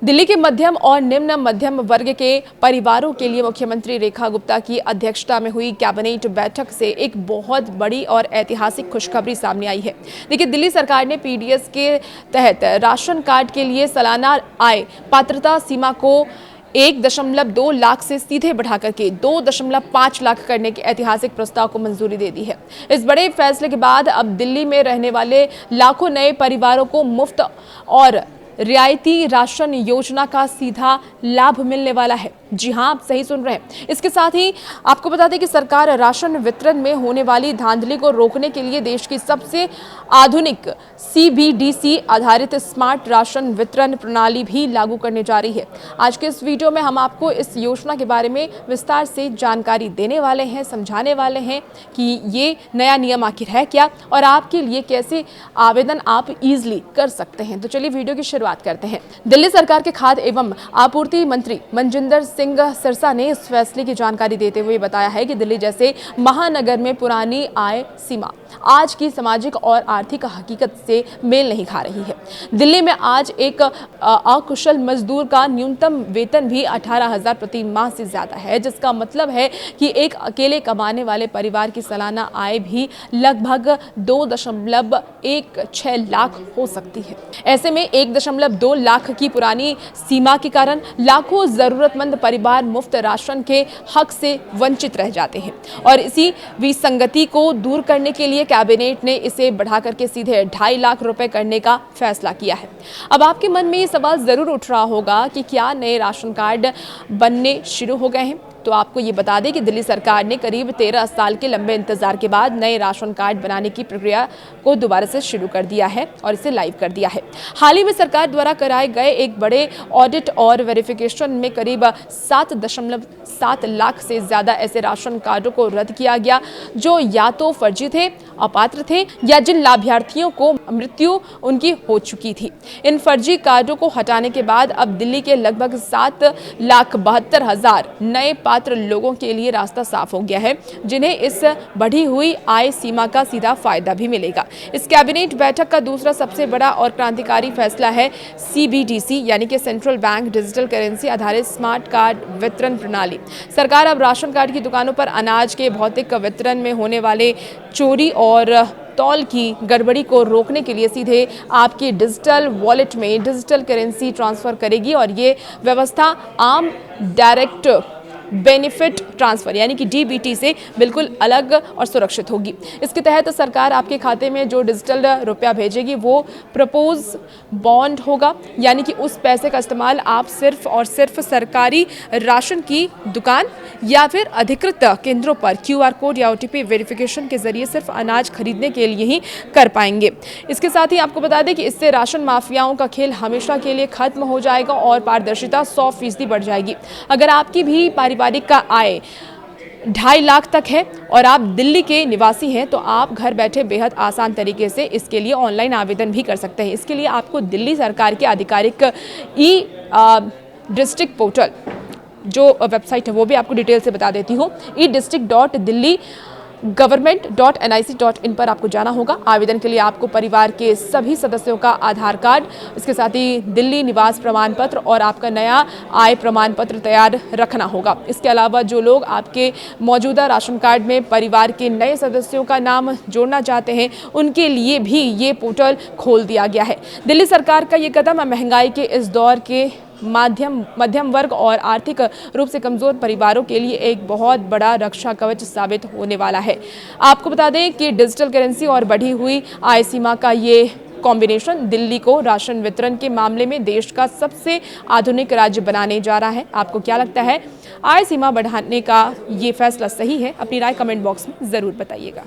दिल्ली के मध्यम और निम्न मध्यम वर्ग के परिवारों के लिए मुख्यमंत्री रेखा गुप्ता की अध्यक्षता में हुई कैबिनेट बैठक से एक बहुत बड़ी और ऐतिहासिक खुशखबरी सामने आई है। देखिए, दिल्ली सरकार ने पीडीएस के तहत राशन कार्ड के लिए सालाना आय पात्रता सीमा को 1.2 लाख से सीधे बढ़ाकर के 2.5 लाख करने के ऐतिहासिक प्रस्ताव को मंजूरी दे दी है। इस बड़े फैसले के बाद अब दिल्ली में रहने वाले लाखों नए परिवारों को मुफ्त और रियायती राशन योजना का सीधा लाभ मिलने वाला है। जी हां, आप सही सुन रहे हैं। इसके साथ ही आपको बता दें कि सरकार राशन वितरण में होने वाली धांधली को रोकने के लिए देश की सबसे आधुनिक सीबीडीसी आधारित स्मार्ट राशन वितरण प्रणाली भी लागू करने जा रही है। आज के इस वीडियो में हम आपको इस योजना के बारे में विस्तार से जानकारी देने वाले हैं, समझाने वाले हैं कि ये नया नियम आखिर है क्या और आपके लिए कैसे आवेदन आप इजीली कर सकते हैं। तो चलिए वीडियो की शुरुआत करते हैं। दिल्ली सरकार के खाद्य एवं आपूर्ति मंत्री मनजिंदर सिंह सिरसा ने इस फैसले की जानकारी देते हुए बताया है कि दिल्ली जैसे महानगर में पुरानी आय सीमा आज की सामाजिक और आर्थिक हकीकत से मेल नहीं खा रही है। दिल्ली में आज एक अकुशल मजदूर का न्यूनतम वेतन भी 18,000 प्रति माह से ज्यादा है, जिसका मतलब है कि एक अकेले कमाने वाले परिवार की सालाना आय भी लगभग 2.16 लाख हो सकती है। ऐसे में 1.2 लाख की पुरानी सीमा के कारण लाखों जरूरतमंद परिवार मुफ्त राशन के हक से वंचित रह जाते हैं और इसी विसंगति को दूर करने के लिए कैबिनेट ने इसे बढ़ाकर के सीधे 2.5 लाख रुपए करने का फैसला किया है। अब आपके मन में ये सवाल जरूर उठ रहा होगा कि क्या नए राशन कार्ड बनने शुरू हो गए हैं। तो आपको ये बता दें कि दिल्ली सरकार ने करीब 13 साल के लंबे इंतजार के बाद नए राशन कार्ड बनाने की प्रक्रिया को दोबारा से शुरू कर दिया है और इसे लाइव कर दिया है। हाल ही में सरकार द्वारा कराए गए एक बड़े ऑडिट और वेरिफिकेशन में करीब 7.7 लाख से ज्यादा ऐसे राशन कार्डों को रद्द किया गया जो या तो फर्जी थे, अपात्र थे या जिन लाभार्थियों को मृत्यु उनकी हो चुकी थी। इन फर्जी कार्डों को हटाने के बाद अब दिल्ली के लगभग 7,72,000 नए पात्र लोगों के लिए रास्ता साफ हो गया है, जिन्हें इस बढ़ी हुई आय सीमा का सीधा फायदा भी मिलेगा। इस कैबिनेट बैठक का दूसरा सबसे बड़ा और क्रांतिकारी फैसला है सीबीडीसी यानी कि सेंट्रल बैंक डिजिटल करेंसी आधारित स्मार्ट कार्ड वितरण प्रणाली। सरकार अब राशन कार्ड की दुकानों पर अनाज के भौतिक वितरण में होने वाले चोरी और तौल की गड़बड़ी को रोकने के लिए सीधे आपके डिजिटल वॉलेट में डिजिटल करेंसी ट्रांसफर करेगी और ये व्यवस्था आम डायरेक्ट बेनिफिट ट्रांसफर यानी कि डीबीटी से बिल्कुल अलग और सुरक्षित होगी। इसके तहत सरकार आपके खाते में जो डिजिटल रुपया भेजेगी वो प्रपोज बॉन्ड होगा, यानी कि उस पैसे का इस्तेमाल आप सिर्फ और सिर्फ सरकारी राशन की दुकान या फिर अधिकृत केंद्रों पर क्यूआर कोड या ओटीपी वेरिफिकेशन के जरिए सिर्फ अनाज खरीदने के लिए ही कर पाएंगे। इसके साथ ही आपको बता दें कि इससे राशन माफियाओं का खेल हमेशा के लिए खत्म हो जाएगा और पारदर्शिता 100% बढ़ जाएगी। अगर आपकी भी पारिवारिक का आय 2.5 लाख तक है और आप दिल्ली के निवासी हैं तो आप घर बैठे बेहद आसान तरीके से इसके लिए ऑनलाइन आवेदन भी कर सकते हैं। इसके लिए आपको दिल्ली सरकार के आधिकारिक डिस्ट्रिक्ट पोर्टल जो वेबसाइट है वो भी आपको डिटेल से बता देती हूँ, e-district.delhi-government.nic.in पर आपको जाना होगा। आवेदन के लिए आपको परिवार के सभी सदस्यों का आधार कार्ड, इसके साथ ही दिल्ली निवास प्रमाण पत्र और आपका नया आय प्रमाण पत्र तैयार रखना होगा। इसके अलावा जो लोग आपके मौजूदा राशन कार्ड में परिवार के नए सदस्यों का नाम जोड़ना चाहते हैं उनके लिए भी ये पोर्टल खोल दिया गया है। दिल्ली सरकार का ये कदम महंगाई के इस दौर के मध्यम वर्ग और आर्थिक रूप से कमजोर परिवारों के लिए एक बहुत बड़ा रक्षा कवच साबित होने वाला है। आपको बता दें कि डिजिटल करेंसी और बढ़ी हुई आय सीमा का ये कॉम्बिनेशन दिल्ली को राशन वितरण के मामले में देश का सबसे आधुनिक राज्य बनाने जा रहा है। आपको क्या लगता है, आय सीमा बढ़ाने का ये फैसला सही है? अपनी राय कमेंट बॉक्स में जरूर बताइएगा।